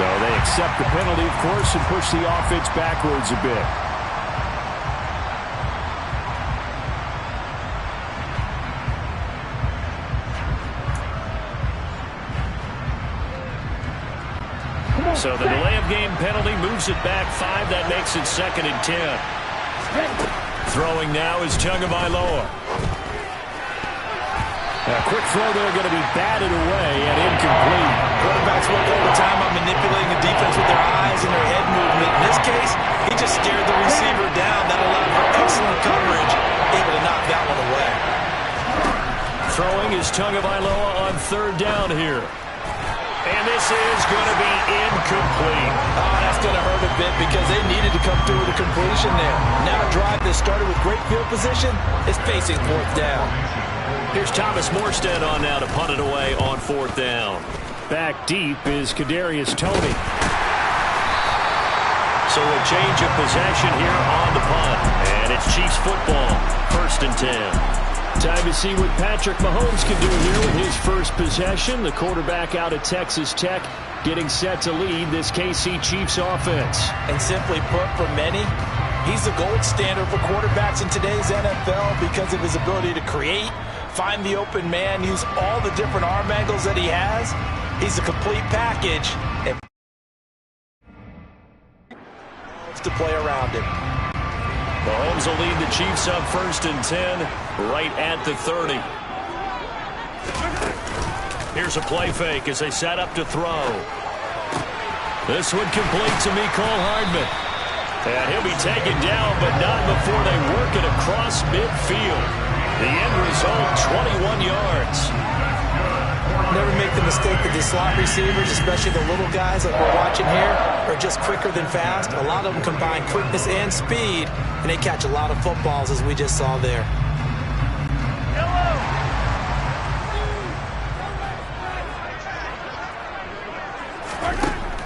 So they accept the penalty, of course, and push the offense backwards a bit. So the delay of game penalty moves it back 5. That makes it 2nd and 10. Throwing now is Tagovailoa. A quick throw there going to be batted away and incomplete. Quarterbacks work all the time on manipulating the defense with their eyes and their head movement. In this case, he just stared the receiver down. That allowed for excellent coverage, able to knock that one away. Throwing is Tagovailoa on 3rd down here. And this is going to be incomplete. Oh, that's going to hurt a bit because they needed to come through with a completion there. Now a drive that started with great field position is facing 4th down. Here's Thomas Morstead on now to punt it away on 4th down. Back deep is Kadarius Toney. So a change of possession here on the punt. And it's Chiefs football, 1st and 10. Time to see what Patrick Mahomes can do here with his first possession. The quarterback out of Texas Tech getting set to lead this KC Chiefs offense. And simply put, for many, he's the gold standard for quarterbacks in today's NFL because of his ability to create, find the open man, use all the different arm angles that he has. He's a complete package. And to play around him. Mahomes will lead the Chiefs up 1st and 10, right at the 30. Here's a play fake as they set up to throw. This one complete to Mecole Hardman. And he'll be taken down, but not before they work it across midfield. The end result, 21 yards. Never make the mistake that the slot receivers, especially the little guys like we're watching here, are just quicker than fast. A lot of them combine quickness and speed, and they catch a lot of footballs, as we just saw there.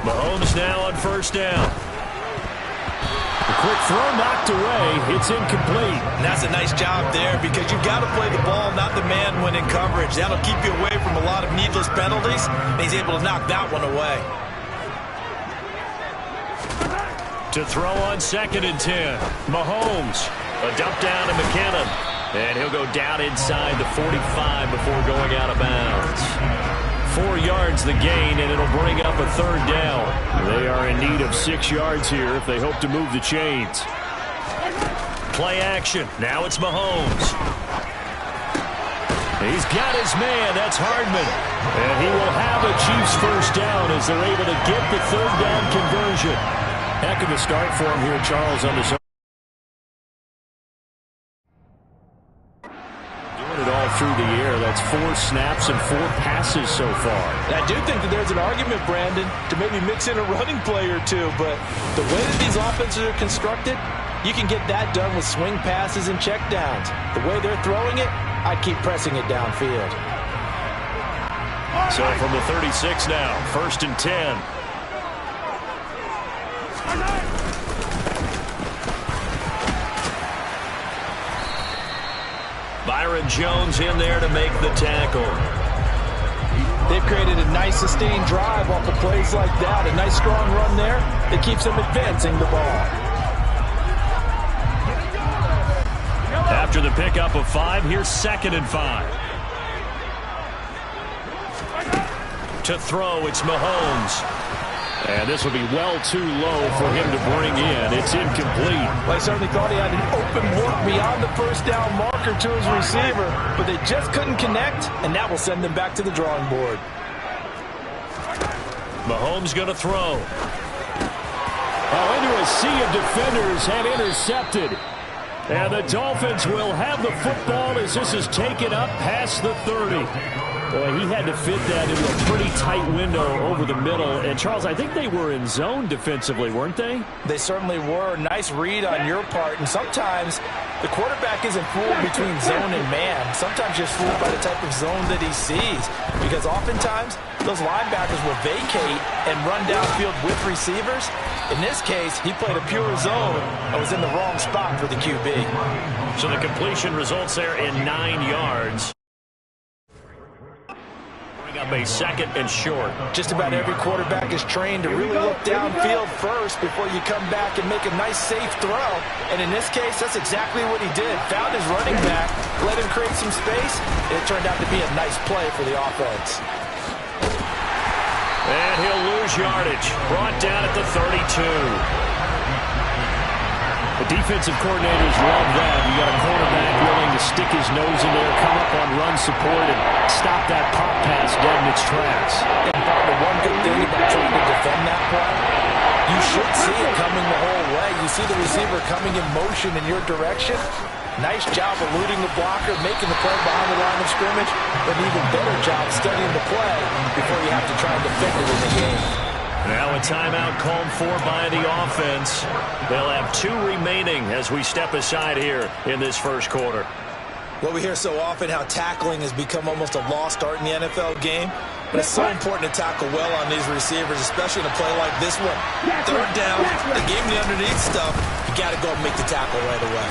Mahomes now on 1st down. A quick throw knocked away. It's incomplete. And that's a nice job there because you've got to play the ball, not the man when in coverage. That'll keep you away from a lot of needless penalties. And he's able to knock that one away. To throw on 2nd and 10. Mahomes. A dump down to McKinnon. And he'll go down inside the 45 before going out of bounds. 4 yards the gain, and it'll bring up a 3rd down. They are in need of 6 yards here if they hope to move the chains. Play action. Now it's Mahomes. He's got his man. That's Hardman. And he will have a Chiefs 1st down as they're able to get the 3rd down conversion. Heck of a start for him here, Charles, on this. Through the air. That's 4 snaps and 4 passes so far. And I do think that there's an argument, Brandon, to maybe mix in a running play or two, but the way that these offenses are constructed, you can get that done with swing passes and checkdowns. The way they're throwing it, I'd keep pressing it downfield. So from the 36 now, 1st and 10. Byron Jones in there to make the tackle. They've created a nice sustained drive off of plays like that. A nice strong run there that keeps them advancing the ball. After the pickup of 5, here's 2nd and 5. To throw, it's Mahomes. And this will be well too low for him to bring in. It's incomplete. Well, I certainly thought he had an open look beyond the 1st down marker to his receiver, but they just couldn't connect, and that will send them back to the drawing board. Mahomes going to throw. Oh, into a sea of defenders and intercepted. And the Dolphins will have the football as this is taken up past the 30. Boy, he had to fit that into a pretty tight window over the middle. And, Charles, I think they were in zone defensively, weren't they? They certainly were. Nice read on your part. And sometimes the quarterback isn't fooled between zone and man. Sometimes you're fooled by the type of zone that he sees. Because oftentimes, those linebackers will vacate and run downfield with receivers. In this case, he played a pure zone and was in the wrong spot for the QB. So the completion results there in 9 yards. Up up a 2nd and short. Just about every quarterback is trained to really look downfield first before you come back and make a nice, safe throw. And in this case, that's exactly what he did. Found his running back, let him create some space, and it turned out to be a nice play for the offense. And he'll lose yardage. Brought down at the 32. The defensive coordinators love that. You got a quarterback willing to stick his nose in there, come up on run support, and stop that pop pass dead in its tracks. And the one good thing about trying to defend that play, you should see it coming the whole way. You see the receiver coming in motion in your direction. Nice job eluding the blocker, making the play behind the line of scrimmage, but an even better job studying the play before you have to try and defend it in the game. Now a timeout called for by the offense. They'll have 2 remaining as we step aside here in this first quarter. Well, we hear so often how tackling has become almost a lost art in the NFL game, but it's so important to tackle well on these receivers, especially in a play like this one. 3rd down, they gave him the underneath stuff. You got to go and make the tackle right away.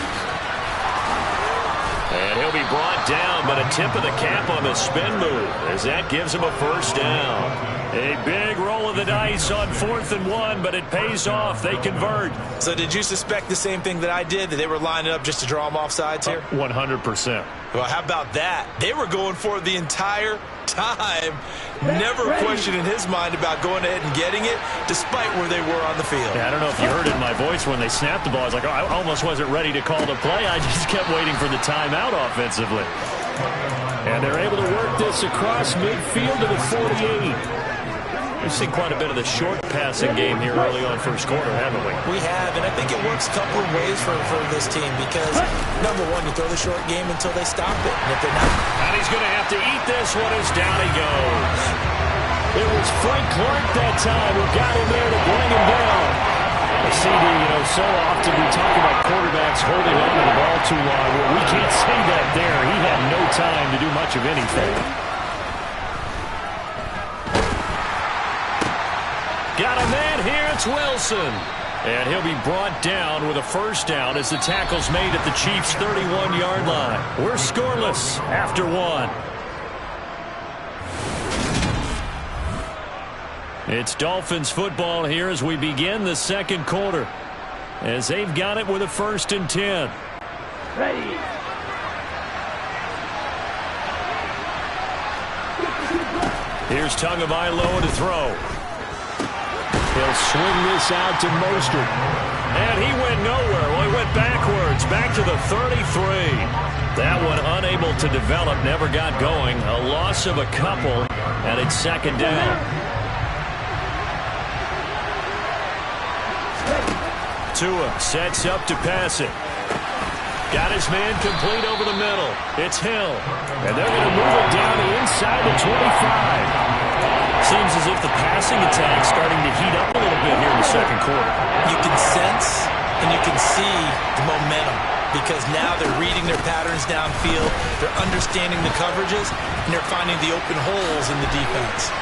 And he'll be brought down, but a tip of the cap on the spin move as that gives him a 1st down. A big roll of the dice on 4th and 1, but it pays off. They convert. So did you suspect the same thing that I did, that they were lining up just to draw them off sides here? 100%. Well, how about that? They were going for it the entire time. Never a question in his mind about going ahead and getting it, despite where they were on the field. Yeah, I don't know if you heard it in my voice when they snapped the ball. I was like, oh, I almost wasn't ready to call the play. I just kept waiting for the timeout offensively. And they're able to work this across midfield to the 48. We've seen quite a bit of the short passing game here early on first quarter, haven't we? We have, and I think it works a couple of ways for this team because, number one, you throw the short game until they stop it. And if they're not... And he's going to have to eat this one as down he goes. It was Frank Clark that time who got him there to bring him down. CD, so often we talk about quarterbacks holding on to the ball too long. Well, we can't say that there. He had no time to do much of anything. Got a man here, it's Wilson. And he'll be brought down with a 1st down as the tackle's made at the Chiefs' 31-yard line. We're scoreless after 1. It's Dolphins football here as we begin the 2nd quarter. As they've got it with a 1st and 10. Ready. Here's Tagovailoa to throw. He'll swing this out to Mostert. And he went nowhere. Well, he went backwards, back to the 33. That one unable to develop, never got going. A loss of a couple, and it's 2nd down. Tua sets up to pass it. Got his man complete over the middle. It's Hill. And they're going to move it down to inside the 25. Seems as if the passing attack's starting to heat up a little bit here in the 2nd quarter. You can sense and you can see the momentum because now they're reading their patterns downfield, they're understanding the coverages, and they're finding the open holes in the defense.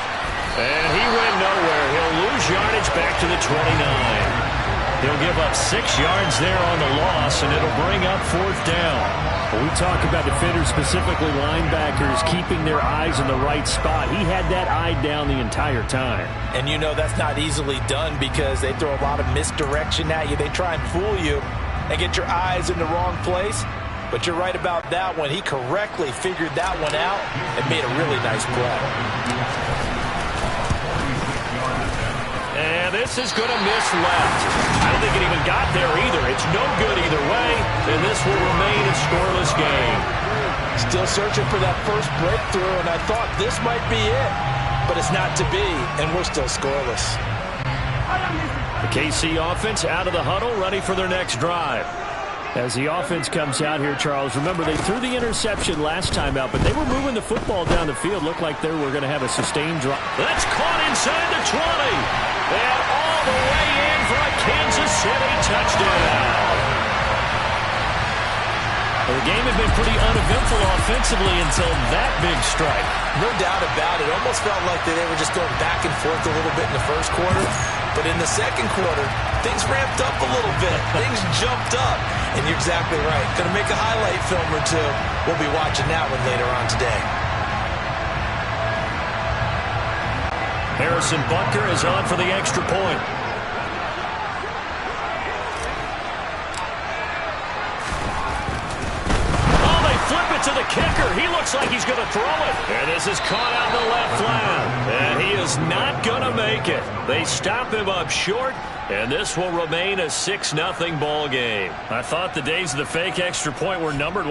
And he went nowhere. He'll lose yardage back to the 29. He'll give up 6 yards there on the loss, and it'll bring up 4th down. When we talk about defenders, specifically linebackers, keeping their eyes in the right spot, he had that eye down the entire time. And that's not easily done because they throw a lot of misdirection at you. They try and fool you and get your eyes in the wrong place. But you're right about that one. He correctly figured that one out and made a really nice play. And this is going to miss left. I don't think it even got there either. It's no good either way, and this will remain a scoreless game. Still searching for that first breakthrough, and I thought this might be it. But it's not to be, and we're still scoreless. The KC offense out of the huddle, ready for their next drive. As the offense comes out here, Charles, remember they threw the interception last time out, but they were moving the football down the field. Looked like they were going to have a sustained drive. That's caught inside the 20. And all the way in for a Kansas City touchdown. Well, the game had been pretty uneventful offensively until that big strike. No doubt about it. Almost felt like they were just going back and forth a little bit in the first quarter. But in the 2nd quarter, things ramped up a little bit. Things jumped up. And you're exactly right. Going to make a highlight film or two. We'll be watching that one later on today. Harrison Butker is on for the extra point. Oh, they flip it to the kicker. He looks like he's going to throw it. And this is caught out in the left flat. And he is not going to make it. They stop him up short, and this will remain a 6-0 ball game. I thought the days of the fake extra point were numbered.